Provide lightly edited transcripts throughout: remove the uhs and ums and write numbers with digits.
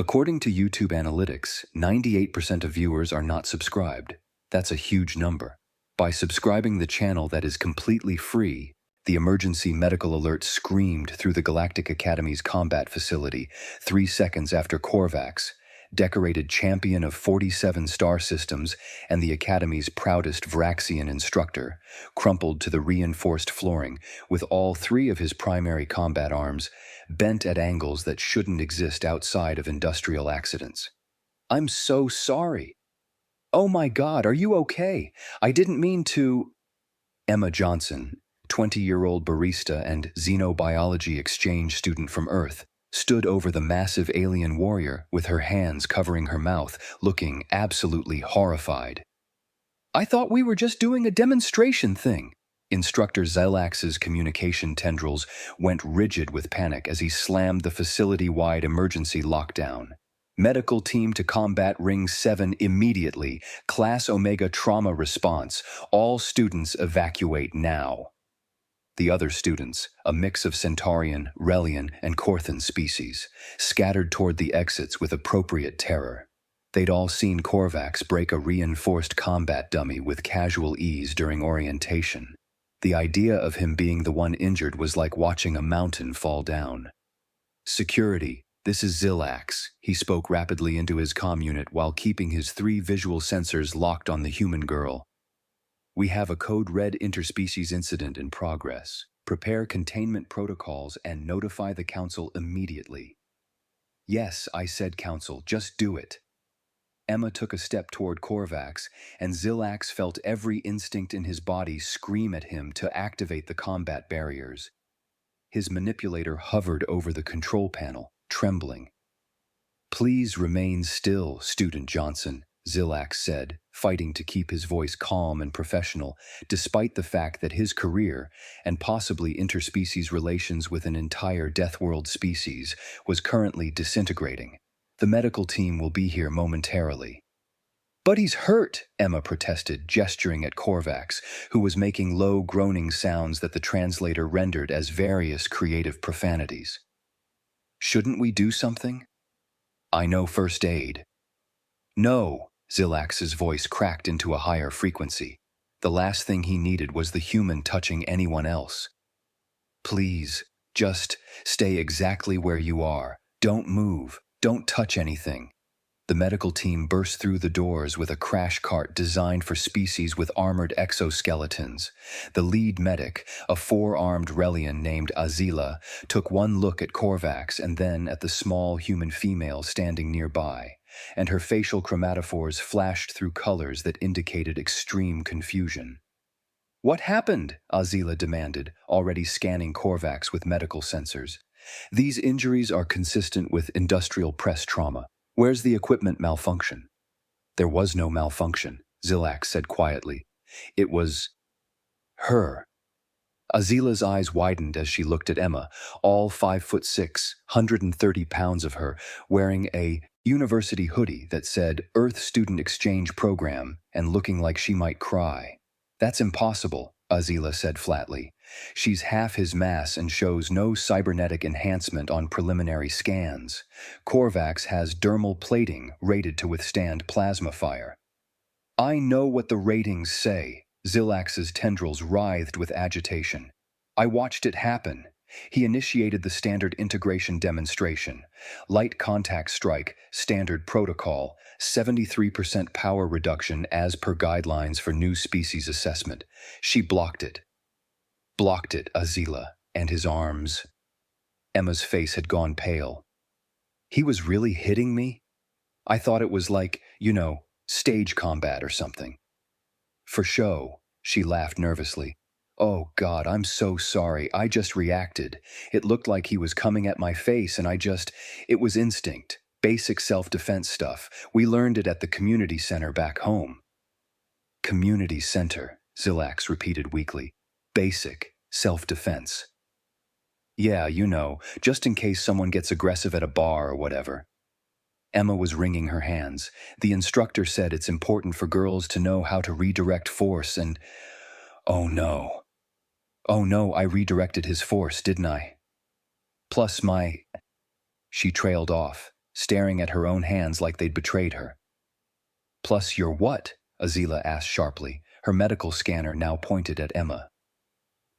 According to YouTube analytics, 98% of viewers are not subscribed. That's a huge number. By subscribing the channel that is completely free, the emergency medical alert screamed through the Galactic Academy's combat facility 3 seconds after Khor'vax, decorated champion of 47 star systems and the Academy's proudest Vraxian instructor, crumpled to the reinforced flooring with all 3 of his primary combat arms bent at angles that shouldn't exist outside of industrial accidents. "I'm so sorry." "Oh my God, are you okay? I didn't mean to..." Emma Johnson, 20-year-old barista and xenobiology exchange student from Earth, stood over the massive alien warrior with her hands covering her mouth, looking absolutely horrified. "I thought we were just doing a demonstration thing." Instructor Xelax's communication tendrils went rigid with panic as he slammed the facility-wide emergency lockdown. "Medical team to combat Ring 7 immediately. Class Omega trauma response. All students evacuate now." The other students, a mix of Centaurian, Relian, and Khor'than species, scattered toward the exits with appropriate terror. They'd all seen Khor'vax break a reinforced combat dummy with casual ease during orientation. The idea of him being the one injured was like watching a mountain fall down. "Security, this is Xelax," he spoke rapidly into his comm unit while keeping his 3 visual sensors locked on the human girl. "We have a code red interspecies incident in progress. Prepare containment protocols and notify the council immediately." "Yes," I said, "Council, just do it." Emma took a step toward Khor'vax, and Xelax felt every instinct in his body scream at him to activate the combat barriers. His manipulator hovered over the control panel, trembling. "Please remain still, Student Johnson," Xelax said, fighting to keep his voice calm and professional, despite the fact that his career, and possibly interspecies relations with an entire Deathworld species, was currently disintegrating. "The medical team will be here momentarily." "But he's hurt," Emma protested, gesturing at Khor'vax, who was making low groaning sounds that the translator rendered as various creative profanities. "Shouldn't we do something?" "I know first aid." "No," Xelax's voice cracked into a higher frequency. The last thing he needed was the human touching anyone else. "Please, just stay exactly where you are. Don't move. Don't touch anything." The medical team burst through the doors with a crash cart designed for species with armored exoskeletons. The lead medic, a 4-armed Relian named Azila, took one look at Khor'vax and then at the small human female standing nearby, and her facial chromatophores flashed through colors that indicated extreme confusion. "What happened?" Azila demanded, already scanning Khor'vax with medical sensors. "These injuries are consistent with industrial press trauma. Where's the equipment malfunction?" "There was no malfunction," Xelax said quietly. "It was... her." Azila's eyes widened as she looked at Emma, all 5'6", 130 pounds of her, wearing a university hoodie that said Earth Student Exchange Program and looking like she might cry. "That's impossible," Azila said flatly. "She's half his mass and shows no cybernetic enhancement on preliminary scans. Khor'vax has dermal plating rated to withstand plasma fire." "I know what the ratings say." Xelax's tendrils writhed with agitation. "I watched it happen." He initiated the standard integration demonstration. Light contact strike, standard protocol, 73% power reduction as per guidelines for new species assessment. She blocked it. "Blocked it," Azila, and his arms. Emma's face had gone pale. "He was really hitting me? I thought it was like, stage combat or something." "For show," she laughed nervously. "Oh God, I'm so sorry, I just reacted. It looked like he was coming at my face and it was instinct, basic self-defense stuff. We learned it at the community center back home." "Community center," Xelax repeated weakly. "Basic self-defense." "Yeah, just in case someone gets aggressive at a bar or whatever." Emma was wringing her hands. The instructor said it's important for girls to know how to redirect force and... Oh no, I redirected his force, didn't I? Plus my... She trailed off. staring at her own hands like they'd betrayed her. Plus your what? Azila asked sharply, her medical scanner now pointed at Emma.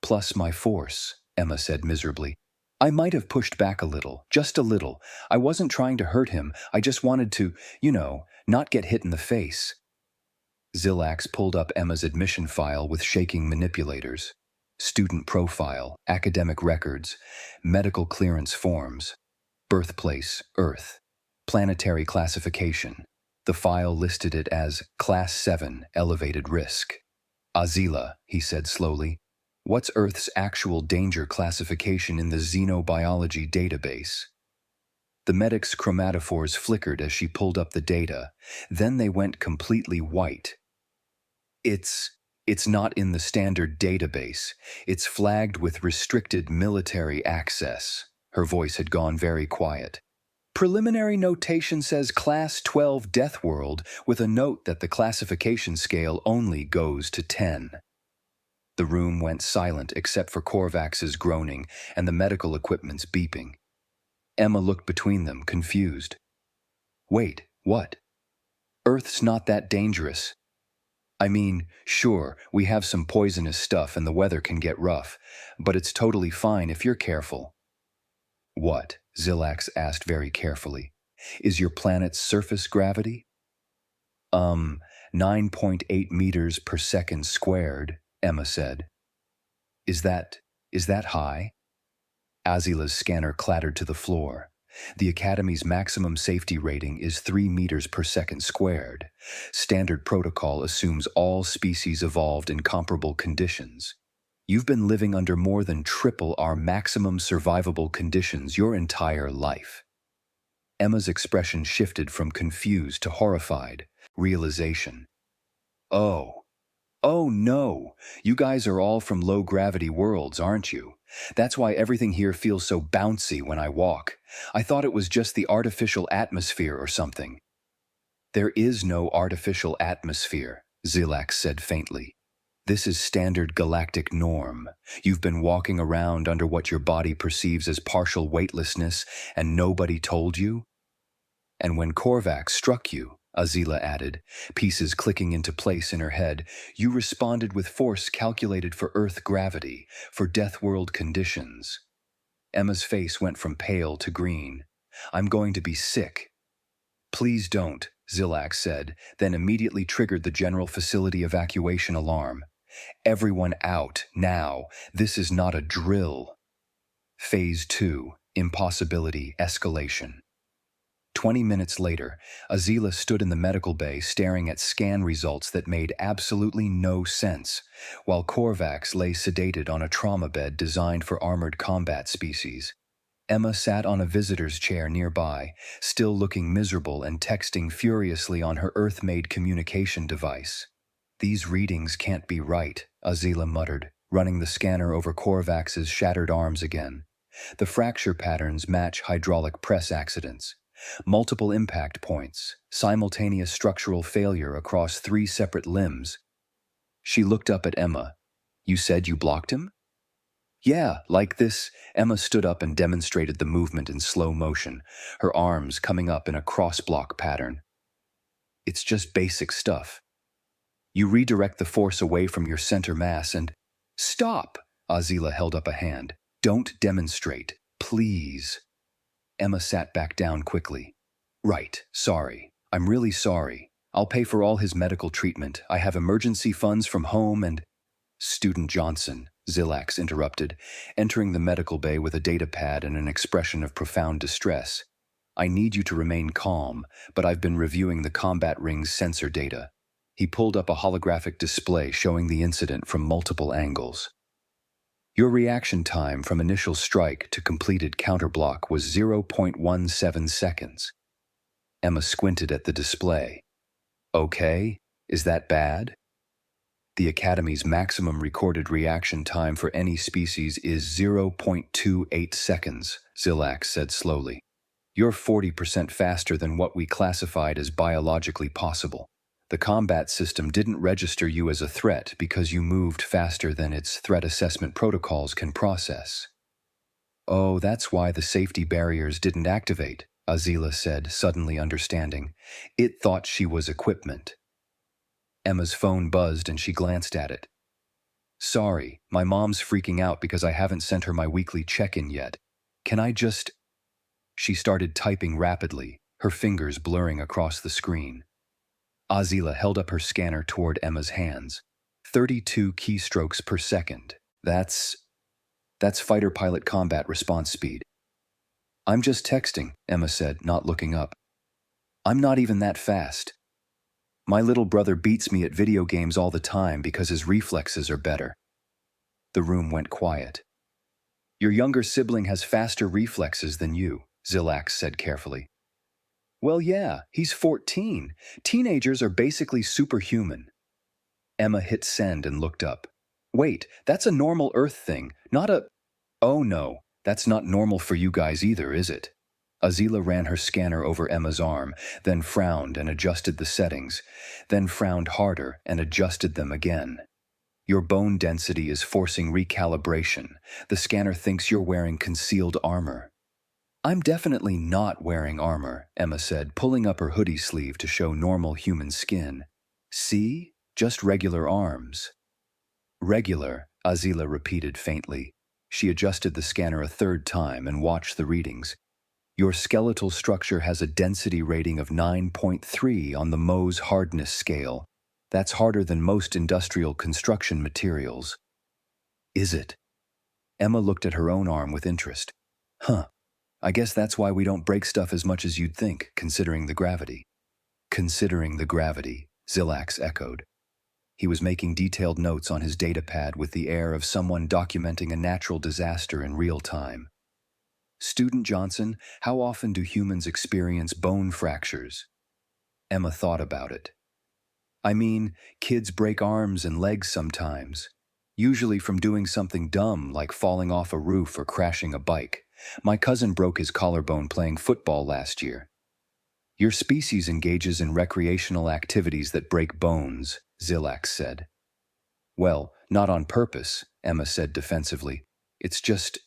Plus my force, Emma said miserably. I might have pushed back a little, just a little. I wasn't trying to hurt him, I just wanted to, not get hit in the face. Xilax pulled up Emma's admission file with shaking manipulators. Student profile, academic records, medical clearance forms, birthplace, Earth, planetary classification. The file listed it as Class 7, elevated risk. Azila, he said slowly, what's Earth's actual danger classification in the xenobiology database? The medic's chromatophores flickered as she pulled up the data, then they went completely white. It's not in the standard database. It's flagged with restricted military access. Her voice had gone very quiet. Preliminary notation says Class 12 Deathworld, with a note that the classification scale only goes to 10. The room went silent except for Khor'vax's groaning and the medical equipment's beeping. Emma looked between them, confused. Wait, what? Earth's not that dangerous. I mean, sure, we have some poisonous stuff and the weather can get rough, but it's totally fine if you're careful. What? Xilax asked very carefully. Is your planet's surface gravity? 9.8 meters per second squared, Emma said. Is that high? Azila's scanner clattered to the floor. The Academy's maximum safety rating is 3 meters per second squared. Standard protocol assumes all species evolved in comparable conditions. You've been living under more than triple our maximum survivable conditions your entire life. Emma's expression shifted from confused to horrified. Realization. Oh no, you guys are all from low-gravity worlds, aren't you? That's why everything here feels so bouncy when I walk. I thought it was just the artificial atmosphere or something. There is no artificial atmosphere, Xilax said faintly. This is standard galactic norm. You've been walking around under what your body perceives as partial weightlessness, and nobody told you? And when Khor'vax struck you, Azila added, pieces clicking into place in her head, you responded with force calculated for Earth gravity, for Deathworld conditions. Emma's face went from pale to green. I'm going to be sick. Please don't, Xilax said, then immediately triggered the general facility evacuation alarm. Everyone out, now. This is not a drill. Phase 2, impossibility escalation. 20 minutes later, Azila stood in the medical bay staring at scan results that made absolutely no sense, while Khor'vax lay sedated on a trauma bed designed for armored combat species. Emma sat on a visitor's chair nearby, still looking miserable and texting furiously on her Earth-made communication device. These readings can't be right, Azila muttered, running the scanner over Khor'vax's shattered arms again. The fracture patterns match hydraulic press accidents. Multiple impact points, simultaneous structural failure across 3 separate limbs. She looked up at Emma. You said you blocked him? Yeah, like this. Emma stood up and demonstrated the movement in slow motion, her arms coming up in a cross-block pattern. It's just basic stuff. You redirect the force away from your center mass and... Stop! Azila held up a hand. Don't demonstrate, please. Emma sat back down quickly. Right, sorry. I'm really sorry. I'll pay for all his medical treatment. I have emergency funds from home and... Student Johnson, Xilax interrupted, entering the medical bay with a data pad and an expression of profound distress. I need you to remain calm, but I've been reviewing the combat ring's sensor data. He pulled up a holographic display showing the incident from multiple angles. Your reaction time from initial strike to completed counterblock was 0.17 seconds. Emma squinted at the display. Okay, is that bad? The Academy's maximum recorded reaction time for any species is 0.28 seconds, Xilax said slowly. You're 40% faster than what we classified as biologically possible. The combat system didn't register you as a threat because you moved faster than its threat assessment protocols can process. Oh, that's why the safety barriers didn't activate, Azila said, suddenly understanding. It thought she was equipment. Emma's phone buzzed and she glanced at it. Sorry, my mom's freaking out because I haven't sent her my weekly check-in yet. Can I just… She started typing rapidly, her fingers blurring across the screen. Azila held up her scanner toward Emma's hands. 32 keystrokes per second. That's fighter pilot combat response speed. I'm just texting, Emma said, not looking up. I'm not even that fast. My little brother beats me at video games all the time because his reflexes are better. The room went quiet. Your younger sibling has faster reflexes than you, Xilax said carefully. Well, yeah, he's 14. Teenagers are basically superhuman. Emma hit send and looked up. Wait, that's a normal Earth thing, not a… Oh no, that's not normal for you guys either, is it? Azila ran her scanner over Emma's arm, then frowned and adjusted the settings, then frowned harder and adjusted them again. Your bone density is forcing recalibration. The scanner thinks you're wearing concealed armor. I'm definitely not wearing armor, Emma said, pulling up her hoodie sleeve to show normal human skin. See? Just regular arms. Regular, Azila repeated faintly. She adjusted the scanner a third time and watched the readings. Your skeletal structure has a density rating of 9.3 on the Mohs hardness scale. That's harder than most industrial construction materials. Is it? Emma looked at her own arm with interest. Huh. I guess that's why we don't break stuff as much as you'd think, considering the gravity. Considering the gravity, Xilax echoed. He was making detailed notes on his datapad with the air of someone documenting a natural disaster in real time. Student Johnson, how often do humans experience bone fractures? Emma thought about it. I mean, kids break arms and legs sometimes, usually from doing something dumb like falling off a roof or crashing a bike. My cousin broke his collarbone playing football last year. Your species engages in recreational activities that break bones, Xilax said. Well, not on purpose, Emma said defensively. It's just,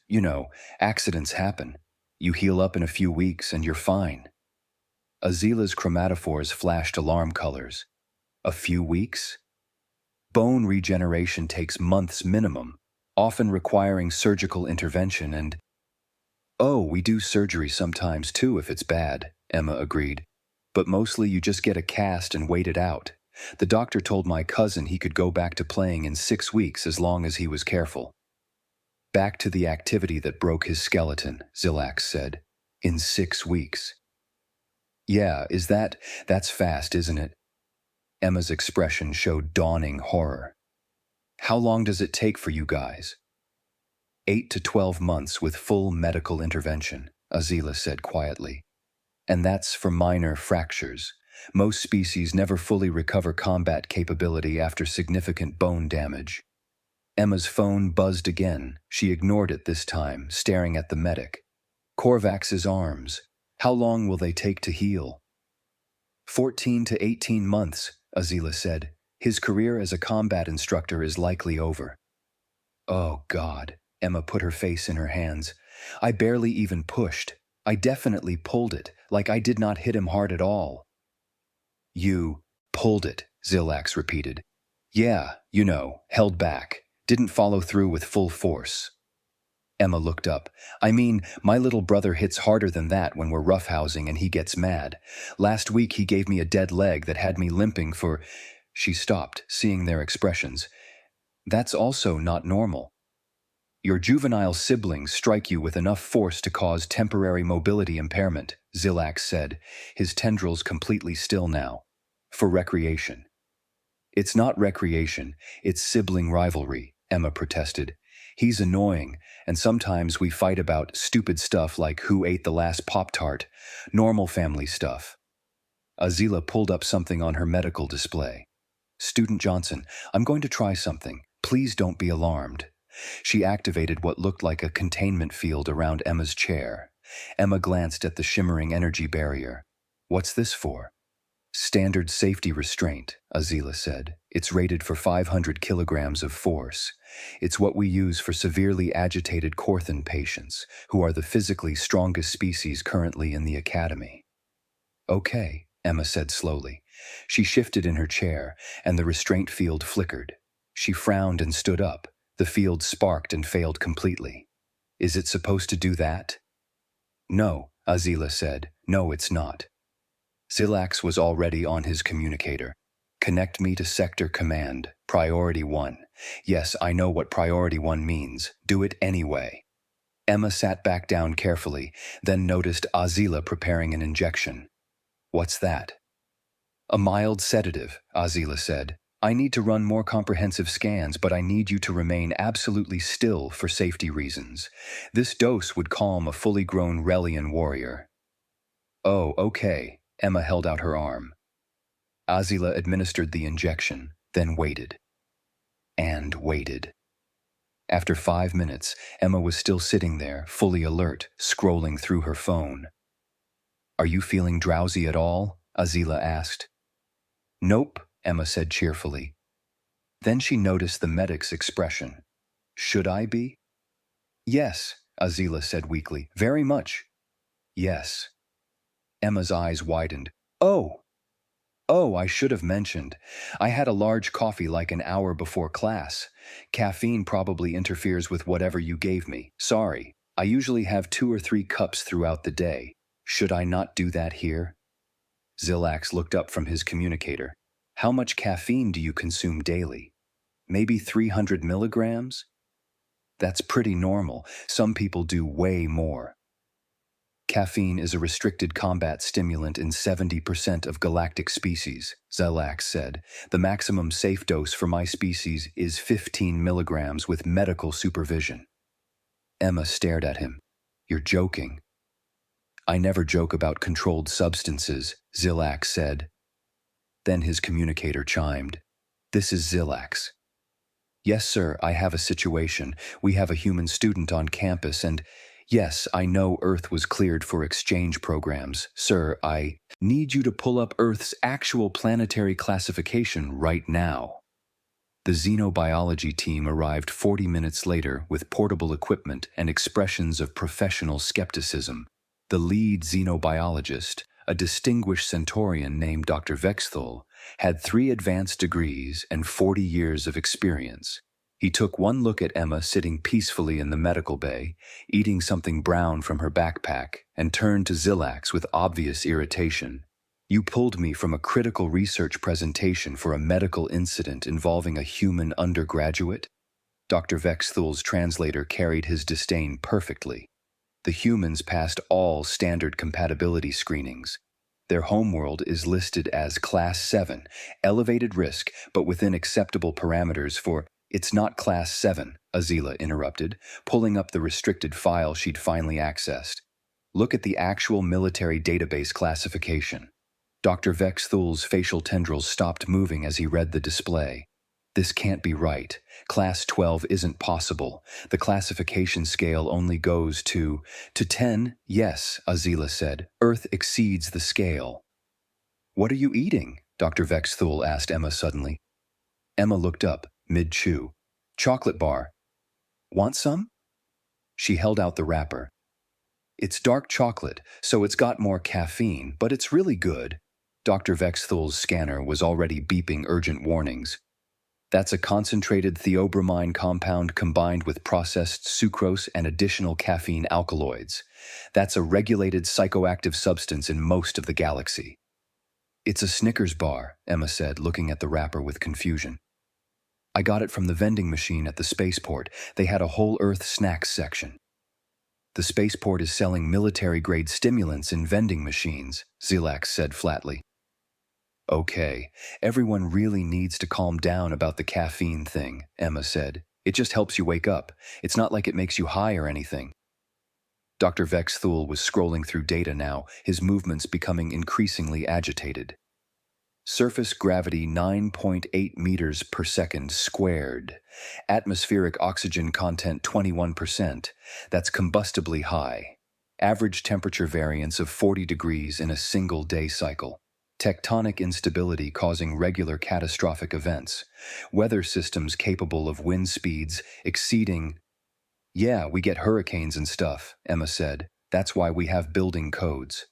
accidents happen. You heal up in a few weeks and you're fine. Azila's chromatophores flashed alarm colors. A few weeks? Bone regeneration takes months minimum, often requiring surgical intervention and… Oh, we do surgery sometimes too if it's bad, Emma agreed. But mostly you just get a cast and wait it out. The doctor told my cousin he could go back to playing in 6 weeks as long as he was careful. Back to the activity that broke his skeleton, Xilax said. In 6 weeks. Yeah, that's fast, isn't it? Emma's expression showed dawning horror. How long does it take for you guys? 8 to 12 months with full medical intervention, Azila said quietly. And that's for minor fractures. Most species never fully recover combat capability after significant bone damage. Emma's phone buzzed again. She ignored it this time, staring at the medic. Khor'vax's arms. How long will they take to heal? 14 to 18 months, Azila said. His career as a combat instructor is likely over. Oh, God. Emma put her face in her hands. I barely even pushed. I definitely pulled it, like I did not hit him hard at all. You pulled it, Xilax repeated. Yeah, held back. Didn't follow through with full force. Emma looked up. I mean, my little brother hits harder than that when we're roughhousing and he gets mad. Last week he gave me a dead leg that had me limping for… She stopped, seeing their expressions. That's also not normal. Your juvenile siblings strike you with enough force to cause temporary mobility impairment, Xilax said, his tendrils completely still now. For recreation. It's not recreation, it's sibling rivalry, Emma protested. He's annoying, and sometimes we fight about stupid stuff like who ate the last Pop-Tart, normal family stuff. Azila pulled up something on her medical display. Student Johnson, I'm going to try something. Please don't be alarmed. She activated what looked like a containment field around Emma's chair. Emma glanced at the shimmering energy barrier. What's this for? Standard safety restraint, Azila said. It's rated for 500 kilograms of force. It's what we use for severely agitated Khor'van patients, who are the physically strongest species currently in the Academy. Okay, Emma said slowly. She shifted in her chair, and the restraint field flickered. She frowned and stood up. The field sparked and failed completely. Is it supposed to do that? No, Azila said. No, it's not. Xilax was already on his communicator. Connect me to Sector Command, Priority 1. Yes, I know what Priority 1 means. Do it anyway. Emma sat back down carefully, then noticed Azila preparing an injection. What's that? A mild sedative, Azila said. I need to run more comprehensive scans, but I need you to remain absolutely still for safety reasons. This dose would calm a fully grown Relian warrior. Oh, okay. Emma held out her arm. Azila administered the injection, then waited. And waited. After 5 minutes, Emma was still sitting there, fully alert, scrolling through her phone. Are you feeling drowsy at all? Azila asked. Nope, Emma said cheerfully. Then she noticed the medic's expression. Should I be? Yes, Azila said weakly. Very much. Yes. Emma's eyes widened. Oh, I should have mentioned. I had a large coffee like an hour before class. Caffeine probably interferes with whatever you gave me. Sorry. I usually have 2 or 3 cups throughout the day. Should I not do that here? Xilax looked up from his communicator. How much caffeine do you consume daily? Maybe 300 milligrams? That's pretty normal. Some people do way more. Caffeine is a restricted combat stimulant in 70% of galactic species, Xilax said. The maximum safe dose for my species is 15 milligrams with medical supervision. Emma stared at him. You're joking. I never joke about controlled substances, Xilax said. Then his communicator chimed. This is Xilax. Yes, sir, I have a situation. We have a human student on campus and... Yes, I know Earth was cleared for exchange programs. Sir, I need you to pull up Earth's actual planetary classification right now. The xenobiology team arrived 40 minutes later with portable equipment and expressions of professional skepticism. The lead xenobiologist, a distinguished Centaurian named Dr. Vexthul, had 3 advanced degrees and 40 years of experience. He took one look at Emma sitting peacefully in the medical bay, eating something brown from her backpack, and turned to Xilax with obvious irritation. You pulled me from a critical research presentation for a medical incident involving a human undergraduate? Dr. Vexthul's translator carried his disdain perfectly. The humans passed all standard compatibility screenings. Their homeworld is listed as Class 7, elevated risk, but within acceptable parameters for... It's not Class 7, Azila interrupted, pulling up the restricted file she'd finally accessed. Look at the actual military database classification. Dr. Vexthul's facial tendrils stopped moving as he read the display. This can't be right. Class 12 isn't possible. The classification scale only goes to 10. Yes, Azila said. Earth exceeds the scale. What are you eating? Dr. Vexthul asked Emma suddenly. Emma looked up, mid-chew. Chocolate bar. Want some? She held out the wrapper. It's dark chocolate, so it's got more caffeine, but it's really good. Dr. Vexthul's scanner was already beeping urgent warnings. That's a concentrated theobromine compound combined with processed sucrose and additional caffeine alkaloids. That's a regulated psychoactive substance in most of the galaxy. It's a Snickers bar, Emma said, looking at the wrapper with confusion. I got it from the vending machine at the spaceport. They had a whole Earth snacks section. The spaceport is selling military-grade stimulants in vending machines, Xilax said flatly. Okay, everyone really needs to calm down about the caffeine thing, Emma said. It just helps you wake up. It's not like it makes you high or anything. Dr. Vexthul was scrolling through data now, his movements becoming increasingly agitated. Surface gravity 9.8 meters per second squared. Atmospheric oxygen content 21%. That's combustibly high. Average temperature variance of 40 degrees in a single day cycle. Tectonic instability causing regular catastrophic events. Weather systems capable of wind speeds exceeding... Yeah, we get hurricanes and stuff, Emma said. That's why we have building codes.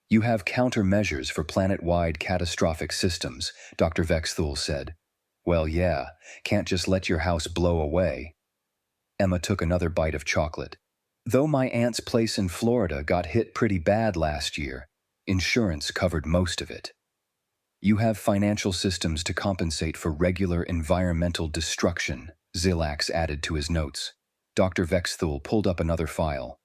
You have countermeasures for planet-wide catastrophic systems, Dr. Vexthul said. Well, yeah, can't just let your house blow away. Emma took another bite of chocolate. Though my aunt's place in Florida got hit pretty bad last year, insurance covered most of it. You have financial systems to compensate for regular environmental destruction, Xilax added to his notes. Dr. Vexthul pulled up another file.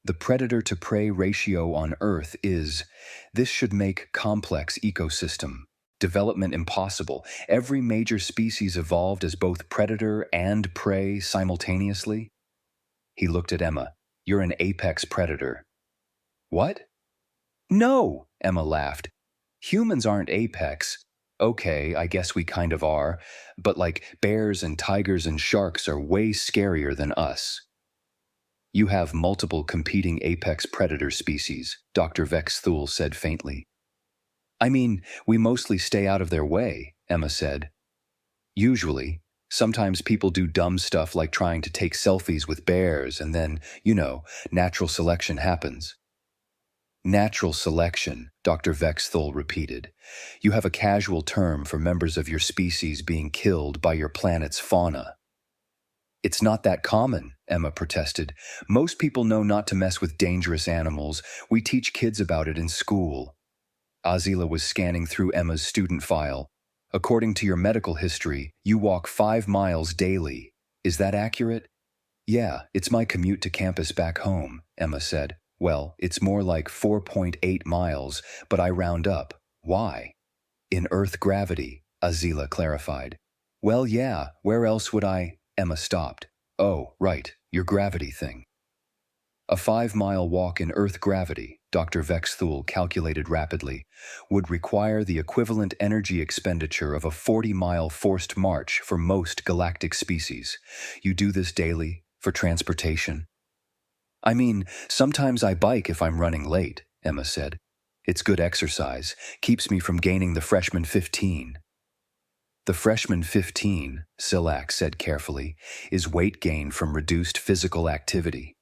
The predator-to-prey ratio on Earth is... This should make complex ecosystem development impossible. Every major species evolved as both predator and prey simultaneously. He looked at Emma. You're an apex predator. What? No, Emma laughed. Humans aren't apex. Okay, I guess we kind of are, but like bears and tigers and sharks are way scarier than us. You have multiple competing apex predator species, Dr. Vexthul said faintly. I mean, we mostly stay out of their way, Emma said. Usually. Sometimes people do dumb stuff like trying to take selfies with bears and then, natural selection happens. Natural selection, Dr. Vexthul repeated. You have a casual term for members of your species being killed by your planet's fauna. It's not that common, Emma protested. Most people know not to mess with dangerous animals. We teach kids about it in school. Azila was scanning through Emma's student file. According to your medical history, you walk 5 miles daily. Is that accurate? Yeah, it's my commute to campus back home, Emma said. Well, it's more like 4.8 miles, but I round up. Why? In Earth gravity, Azila clarified. Well, yeah, where else would I? Emma stopped. Oh, right, your gravity thing. A 5-mile walk in Earth gravity, Dr. Vexthul calculated rapidly, would require the equivalent energy expenditure of a 40-mile forced march for most galactic species. You do this daily, for transportation? I mean, sometimes I bike if I'm running late, Emma said. It's good exercise, keeps me from gaining the freshman 15. The freshman 15, Xilax said carefully, is weight gain from reduced physical activity.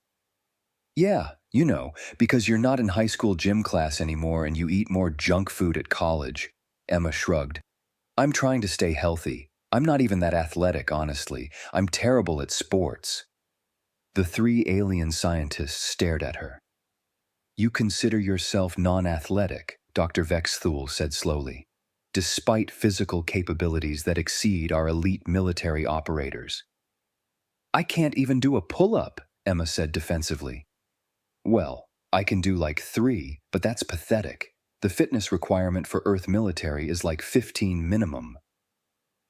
Yeah, because you're not in high school gym class anymore and you eat more junk food at college, Emma shrugged. I'm trying to stay healthy. I'm not even that athletic, honestly. I'm terrible at sports. The 3 alien scientists stared at her. You consider yourself non-athletic, Dr. Vexthul said slowly, despite physical capabilities that exceed our elite military operators. I can't even do a pull-up, Emma said defensively. Well, I can do like 3, but that's pathetic. The fitness requirement for Earth military is like 15 minimum.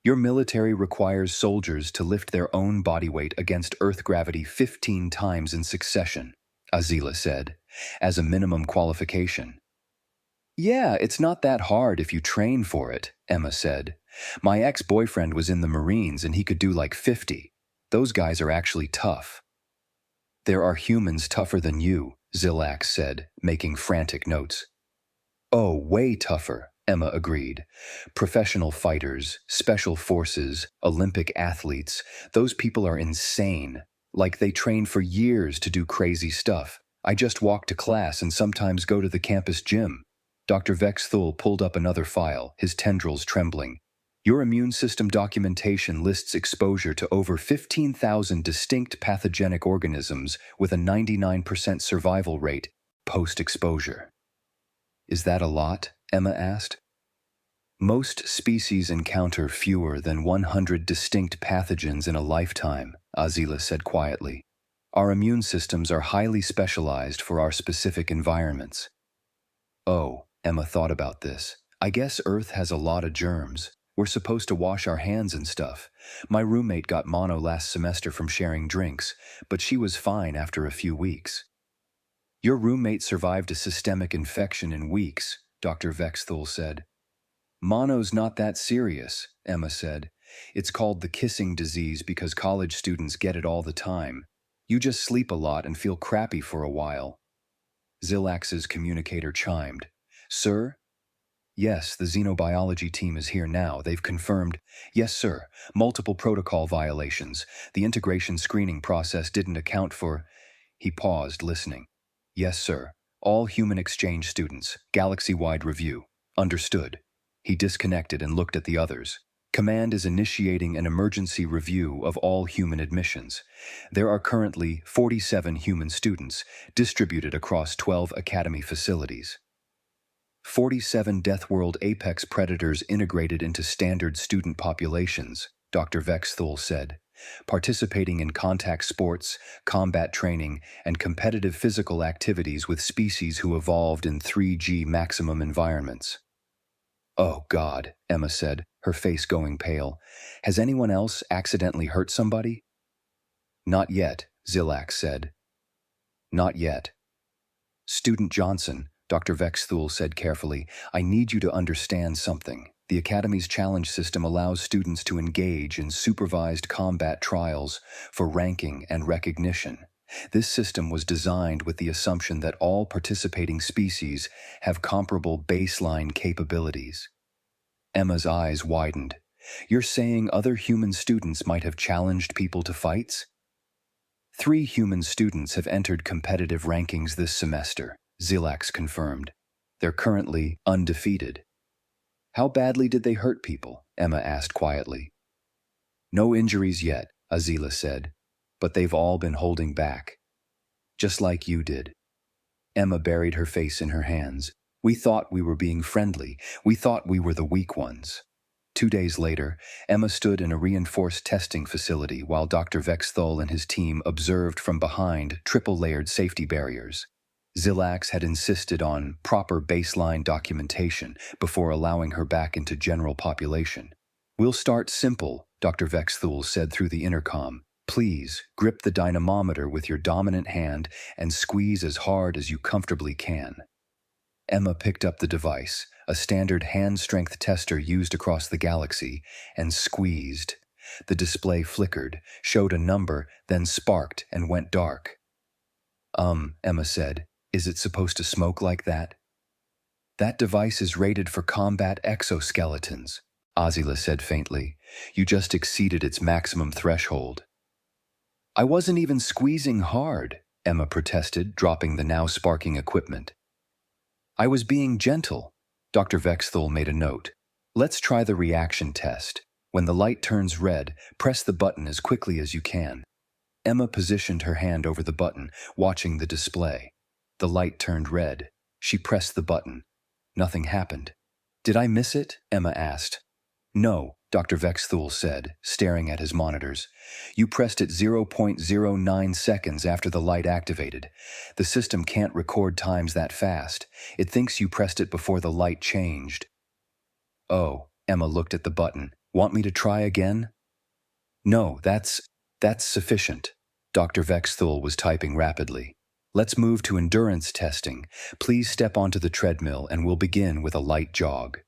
Your military requires soldiers to lift their own body weight against Earth gravity 15 times in succession, Azila said, as a minimum qualification. Yeah, it's not that hard if you train for it, Emma said. My ex-boyfriend was in the Marines and he could do like 50. Those guys are actually tough. There are humans tougher than you, Xilax said, making frantic notes. Oh, way tougher, Emma agreed. Professional fighters, special forces, Olympic athletes, those people are insane. Like they train for years to do crazy stuff. I just walk to class and sometimes go to the campus gym. Dr. Vexthul pulled up another file, his tendrils trembling. Your immune system documentation lists exposure to over 15,000 distinct pathogenic organisms with a 99% survival rate post-exposure. Is that a lot? Emma asked. Most species encounter fewer than 100 distinct pathogens in a lifetime, Azila said quietly. Our immune systems are highly specialized for our specific environments. Oh, Emma thought about this. I guess Earth has a lot of germs. We're supposed to wash our hands and stuff. My roommate got mono last semester from sharing drinks, but she was fine after a few weeks. Your roommate survived a systemic infection in weeks, Dr. Vexthul said. Mono's not that serious, Emma said. It's called the kissing disease because college students get it all the time. You just sleep a lot and feel crappy for a while. Xilax's communicator chimed. Sir? Yes, the xenobiology team is here now. They've confirmed. Yes, sir. Multiple protocol violations. The integration screening process didn't account for. He paused, listening. Yes, sir. All human exchange students. Galaxy-wide review. Understood. He disconnected and looked at the others. Command is initiating an emergency review of all human admissions. There are currently 47 human students distributed across 12 academy facilities. 47 Deathworld apex predators integrated into standard student populations, Dr. Vexthul said, participating in contact sports, combat training, and competitive physical activities with species who evolved in 3G maximum environments. Oh, God, Emma said, her face going pale. Has anyone else accidentally hurt somebody? Not yet, Zilax said. Not yet. Student Johnson, Dr. Vexthul said carefully, I need you to understand something. The Academy's challenge system allows students to engage in supervised combat trials for ranking and recognition. This system was designed with the assumption that all participating species have comparable baseline capabilities. Emma's eyes widened. You're saying other human students might have challenged people to fights? 3 human students have entered competitive rankings this semester, Zilax confirmed. They're currently undefeated. How badly did they hurt people? Emma asked quietly. No injuries yet, Azila said, but they've all been holding back. Just like you did. Emma buried her face in her hands. We thought we were being friendly. We thought we were the weak ones. 2 days later, Emma stood in a reinforced testing facility while Dr. Vexthul and his team observed from behind triple-layered safety barriers. Zilax had insisted on proper baseline documentation before allowing her back into general population. We'll start simple, Dr. Vexthul said through the intercom. Please, grip the dynamometer with your dominant hand and squeeze as hard as you comfortably can. Emma picked up the device, a standard hand-strength tester used across the galaxy, and squeezed. The display flickered, showed a number, then sparked and went dark. Emma said, is it supposed to smoke like that? That device is rated for combat exoskeletons, Azila said faintly. You just exceeded its maximum threshold. I wasn't even squeezing hard, Emma protested, dropping the now sparking equipment. I was being gentle. Dr. Vexthul made a note. Let's try the reaction test. When the light turns red, press the button as quickly as you can. Emma positioned her hand over the button, watching the display. The light turned red. She pressed the button. Nothing happened. Did I miss it? Emma asked. No, Dr. Vexthul said, staring at his monitors. You pressed it 0.09 seconds after the light activated. The system can't record times that fast. It thinks you pressed it before the light changed. Oh, Emma looked at the button. Want me to try again? No, that's sufficient. Dr. Vexthul was typing rapidly. Let's move to endurance testing. Please step onto the treadmill and we'll begin with a light jog.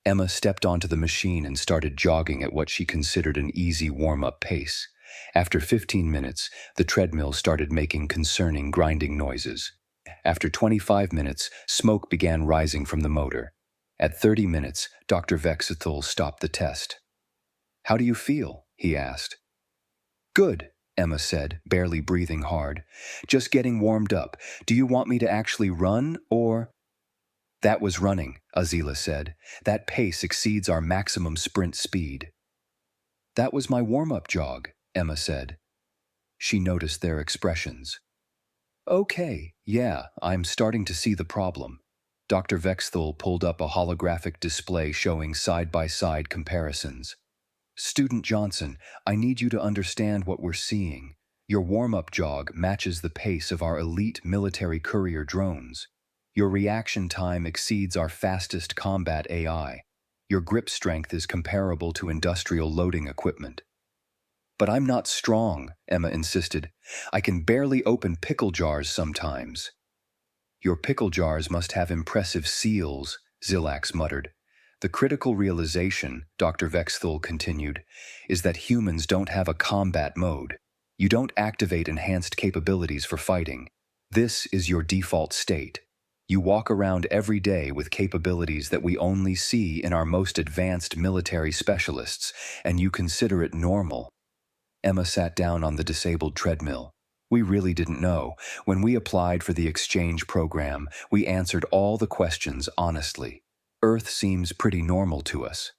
Emma stepped onto the machine and started jogging at what she considered an easy warm-up pace. After 15 minutes, the treadmill started making concerning grinding noises. After 25 minutes, smoke began rising from the motor. At 30 minutes, Dr. Vexthul stopped the test. How do you feel? He asked. Good, Emma said, barely breathing hard. Just getting warmed up. Do you want me to actually run, or... That was running, Azila said. That pace exceeds our maximum sprint speed. That was my warm-up jog, Emma said. She noticed their expressions. Okay, yeah, I'm starting to see the problem. Dr. Vexthul pulled up a holographic display showing side-by-side comparisons. Student Johnson, I need you to understand what we're seeing. Your warm-up jog matches the pace of our elite military courier drones. Your reaction time exceeds our fastest combat AI. Your grip strength is comparable to industrial loading equipment. But I'm not strong, Emma insisted. I can barely open pickle jars sometimes. Your pickle jars must have impressive seals, Zilax muttered. The critical realization, Dr. Vexthul continued, is that humans don't have a combat mode. You don't activate enhanced capabilities for fighting. This is your default state. You walk around every day with capabilities that we only see in our most advanced military specialists, and you consider it normal. Emma sat down on the disabled treadmill. We really didn't know. When we applied for the exchange program, we answered all the questions honestly. Earth seems pretty normal to us.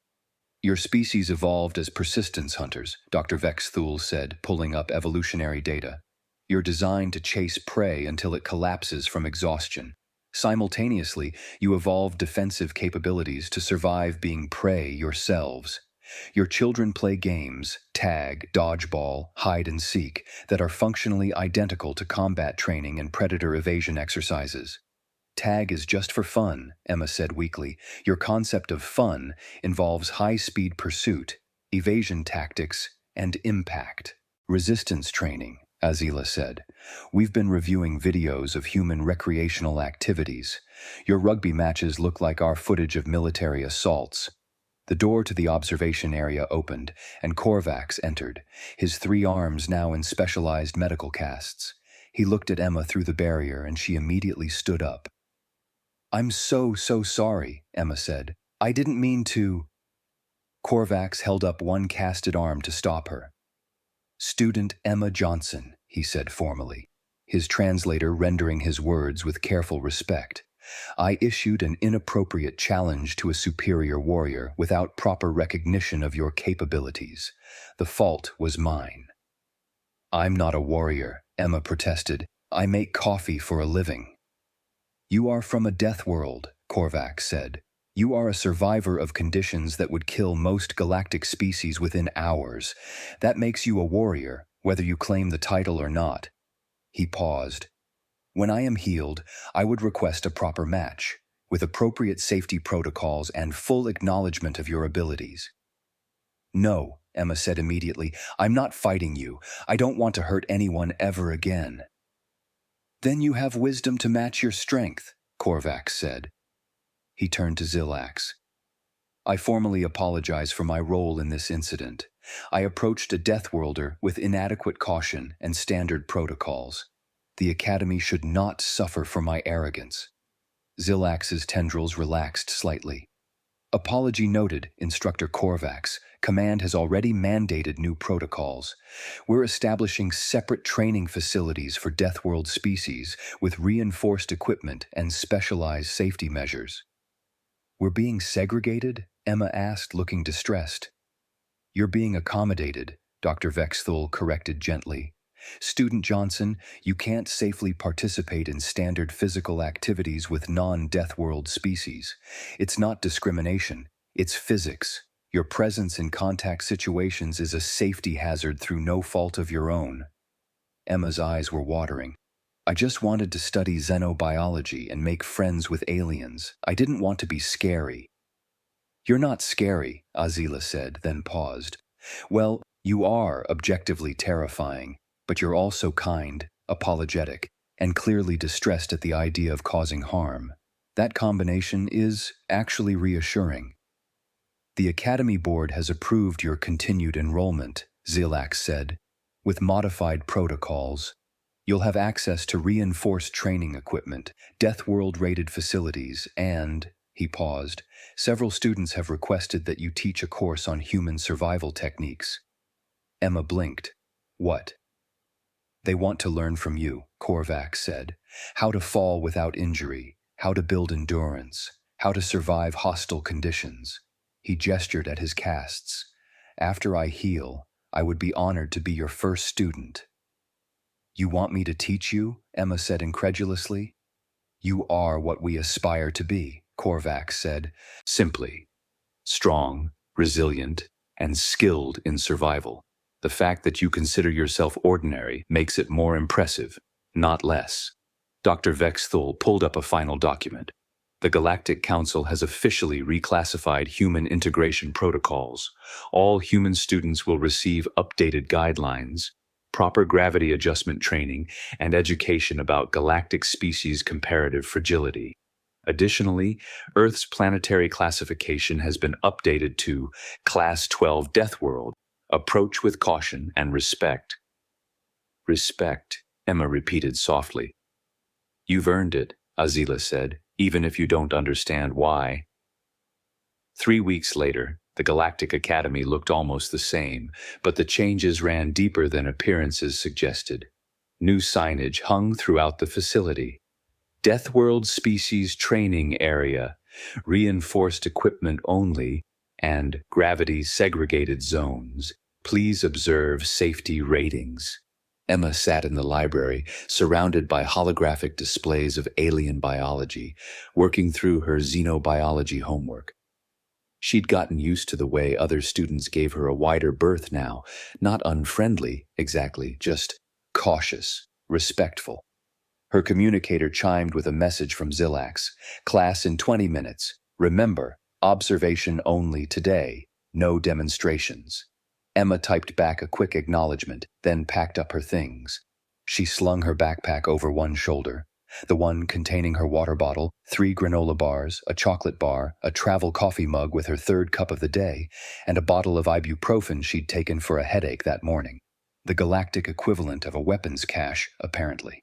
Your species evolved as persistence hunters, Dr. Vexthul said, pulling up evolutionary data. You're designed to chase prey until it collapses from exhaustion. Simultaneously, you evolved defensive capabilities to survive being prey yourselves. Your children play games, tag, dodgeball, hide and seek, that are functionally identical to combat training and predator evasion exercises. Tag is just for fun, Emma said weakly. Your concept of fun involves high-speed pursuit, evasion tactics, and impact. Resistance training, Azila said. We've been reviewing videos of human recreational activities. Your rugby matches look like our footage of military assaults. The door to the observation area opened, and Khor'vax entered, his 3 arms now in specialized medical casts. He looked at Emma through the barrier, and she immediately stood up. "I'm so sorry," Emma said. "I didn't mean to—" Khor'vax held up one casted arm to stop her. "Student Emma Johnson," he said formally, his translator rendering his words with careful respect. "I issued an inappropriate challenge to a superior warrior without proper recognition of your capabilities. The fault was mine." "I'm not a warrior," Emma protested. "I make coffee for a living." "You are from a Deathworld," Khor'vax said. "You are a survivor of conditions that would kill most galactic species within hours. That makes you a warrior, whether you claim the title or not." He paused. "When I am healed, I would request a proper match, with appropriate safety protocols and full acknowledgement of your abilities." "No," Emma said immediately. "I'm not fighting you. I don't want to hurt anyone ever again." "Then you have wisdom to match your strength," Khor'vax said. He turned to Xilax. "I formally apologize for my role in this incident. I approached a Deathworlder with inadequate caution and standard protocols. The Academy should not suffer for my arrogance." Xilax's tendrils relaxed slightly. "Apology noted, Instructor Khor'vax. Command has already mandated new protocols. We're establishing separate training facilities for Deathworld species with reinforced equipment and specialized safety measures." "We're being segregated?" Emma asked, looking distressed. "You're being accommodated," Dr. Vexthul corrected gently. "Student Johnson, you can't safely participate in standard physical activities with non-Deathworld species. It's not discrimination, it's physics. Your presence in contact situations is a safety hazard through no fault of your own." Emma's eyes were watering. "I just wanted to study xenobiology and make friends with aliens. I didn't want to be scary." "You're not scary," Azila said, then paused. "Well, you are objectively terrifying, but you're also kind, apologetic, and clearly distressed at the idea of causing harm. That combination is actually reassuring." "The Academy Board has approved your continued enrollment," Xilax said, "with modified protocols. You'll have access to reinforced training equipment, Deathworld-rated facilities, and," he paused, "several students have requested that you teach a course on human survival techniques." Emma blinked. "What?" "They want to learn from you," Khor'vax said. "How to fall without injury, how to build endurance, how to survive hostile conditions." He gestured at his casts. "After I heal, I would be honored to be your first student." "You want me to teach you?" Emma said incredulously. "You are what we aspire to be," Khor'vax said, simply. "Strong, resilient, and skilled in survival. The fact that you consider yourself ordinary makes it more impressive, not less." Dr. Vexthul pulled up a final document. "The Galactic Council has officially reclassified human integration protocols. All human students will receive updated guidelines, proper gravity adjustment training, and education about galactic species comparative fragility. Additionally, Earth's planetary classification has been updated to Class 12 Deathworld. Approach with caution and respect." "Respect," Emma repeated softly. "You've earned it," Azila said, even if you don't understand why. 3 weeks later, the Galactic Academy looked almost the same, but the changes ran deeper than appearances suggested. New signage hung throughout the facility. Deathworld species training area, reinforced equipment only, and gravity-segregated zones. Please observe safety ratings. Emma sat in the library, surrounded by holographic displays of alien biology, working through her xenobiology homework. She'd gotten used to the way other students gave her a wider berth now, not unfriendly, exactly, just cautious, respectful. Her communicator chimed with a message from Xilax. Class in 20 minutes. Remember, observation only today. No demonstrations. Emma typed back a quick acknowledgement, then packed up her things. She slung her backpack over one shoulder, the one containing her water bottle, 3 granola bars, a chocolate bar, a travel coffee mug with her 3rd cup of the day, and a bottle of ibuprofen she'd taken for a headache that morning. The galactic equivalent of a weapons cache, apparently.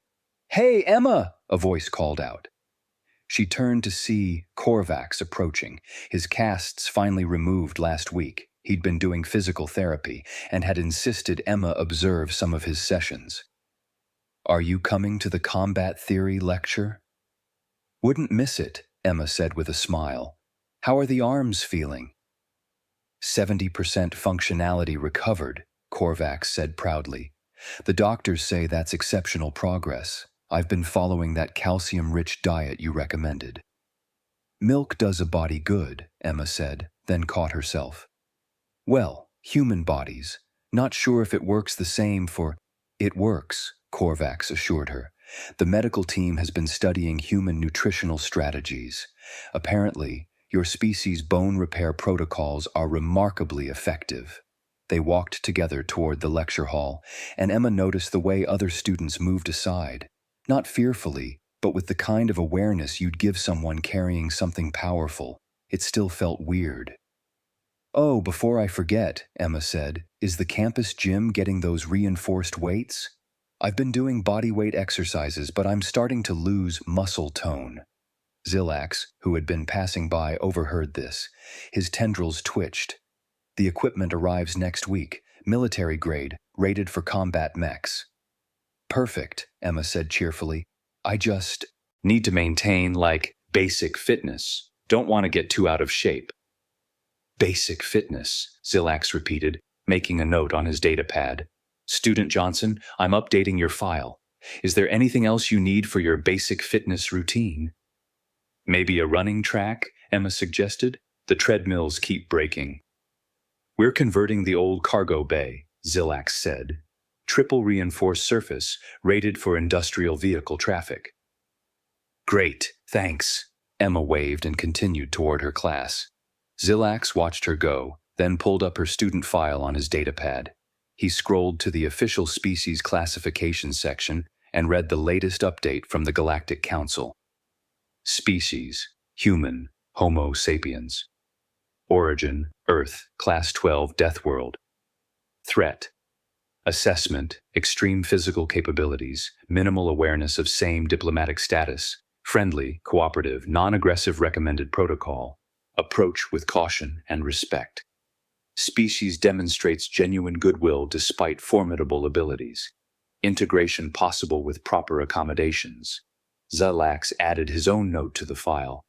"Hey, Emma!" a voice called out. She turned to see Khor'vax approaching, his casts finally removed last week. He'd been doing physical therapy and had insisted Emma observe some of his sessions. "Are you coming to the combat theory lecture?" "Wouldn't miss it," Emma said with a smile. "How are the arms feeling?" 70% functionality recovered, Khor'vax said proudly. "The doctors say that's exceptional progress. I've been following that calcium-rich diet you recommended." "Milk does a body good," Emma said, then caught herself. "Well, human bodies. Not sure if it works the same for—" "It works," Khor'vax assured her. "The medical team has been studying human nutritional strategies. Apparently, your species' bone repair protocols are remarkably effective." They walked together toward the lecture hall, and Emma noticed the way other students moved aside. Not fearfully, but with the kind of awareness you'd give someone carrying something powerful. It still felt weird. "Oh, before I forget," Emma said, "is the campus gym getting those reinforced weights? I've been doing body weight exercises, but I'm starting to lose muscle tone." Xilax, who had been passing by, overheard this. His tendrils twitched. "The equipment arrives next week, military grade, rated for combat mechs." "Perfect," Emma said cheerfully. "I just need to maintain, basic fitness. Don't want to get too out of shape." "Basic fitness," Xilax repeated, making a note on his datapad. "Student Johnson, I'm updating your file. Is there anything else you need for your basic fitness routine?" "Maybe a running track," Emma suggested. "The treadmills keep breaking." "We're converting the old cargo bay," Xilax said. "Triple reinforced surface, rated for industrial vehicle traffic." "Great, thanks." Emma waved and continued toward her class. Xilax watched her go, then pulled up her student file on his datapad. He scrolled to the official species classification section and read the latest update from the Galactic Council. Species: human, Homo sapiens. Origin: Earth, Class 12, Deathworld. Threat: assessment, extreme physical capabilities, minimal awareness of same diplomatic status, friendly, cooperative, non-aggressive recommended protocol, approach with caution and respect. Species demonstrates genuine goodwill despite formidable abilities. Integration possible with proper accommodations. Xilax added his own note to the file.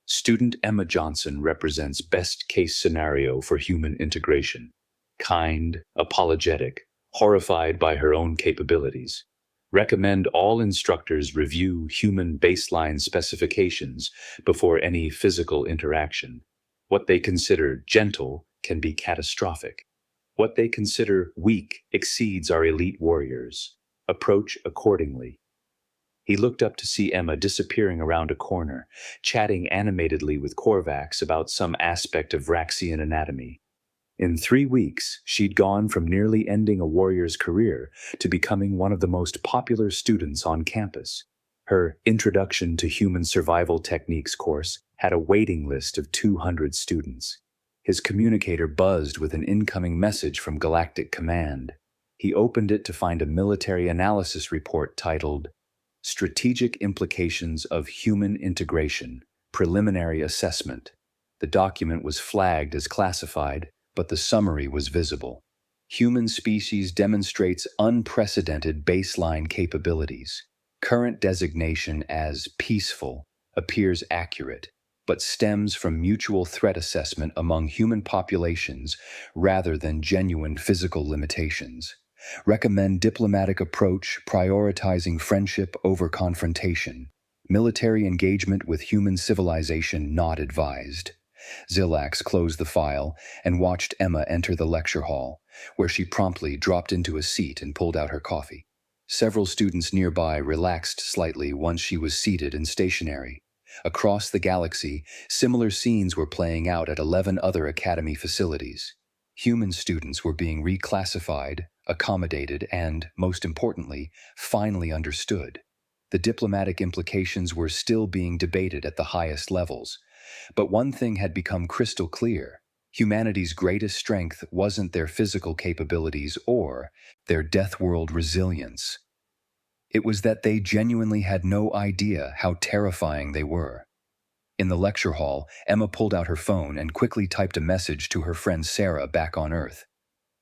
Student Emma Johnson represents best-case scenario for human integration. Kind, apologetic, horrified by her own capabilities. Recommend all instructors review human baseline specifications before any physical interaction. What they consider gentle can be catastrophic. What they consider weak exceeds our elite warriors. Approach accordingly. He looked up to see Emma disappearing around a corner, chatting animatedly with Khor'vax about some aspect of Vraxian anatomy. In 3 weeks, she'd gone from nearly ending a warrior's career to becoming one of the most popular students on campus. Her Introduction to Human Survival Techniques course had a waiting list of 200 students. His communicator buzzed with an incoming message from Galactic Command. He opened it to find a military analysis report titled, Strategic Implications of Human Integration, Preliminary Assessment. The document was flagged as classified, but the summary was visible. Human species demonstrates unprecedented baseline capabilities. Current designation as peaceful appears accurate, but stems from mutual threat assessment among human populations rather than genuine physical limitations. Recommend diplomatic approach prioritizing friendship over confrontation. Military engagement with human civilization not advised. Xilax closed the file and watched Emma enter the lecture hall, where she promptly dropped into a seat and pulled out her coffee. Several students nearby relaxed slightly once she was seated and stationary. Across the galaxy, similar scenes were playing out at 11 other Academy facilities. Human students were being reclassified, accommodated, and, most importantly, finally understood. The diplomatic implications were still being debated at the highest levels. But one thing had become crystal clear. Humanity's greatest strength wasn't their physical capabilities or their Deathworld resilience. It was that they genuinely had no idea how terrifying they were. In the lecture hall, Emma pulled out her phone and quickly typed a message to her friend Sarah back on Earth.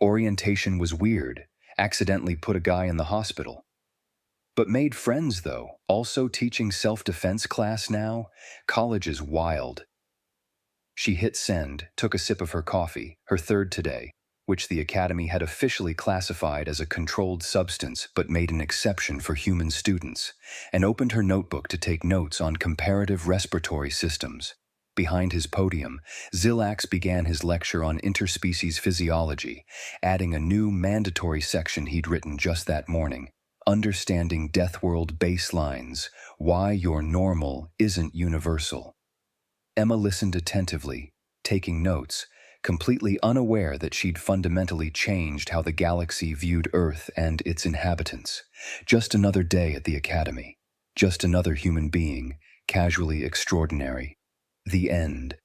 Orientation was weird, accidentally put a guy in the hospital. But made friends, though, also teaching self-defense class now. College is wild. She hit send, took a sip of her coffee, her third today, which the Academy had officially classified as a controlled substance but made an exception for human students, and opened her notebook to take notes on comparative respiratory systems. Behind his podium, Xilax began his lecture on interspecies physiology, adding a new mandatory section he'd written just that morning. Understanding Deathworld baselines, why your normal isn't universal. Emma listened attentively, taking notes, completely unaware that she'd fundamentally changed how the galaxy viewed Earth and its inhabitants. Just another day at the Academy. Just another human being, casually extraordinary. The end.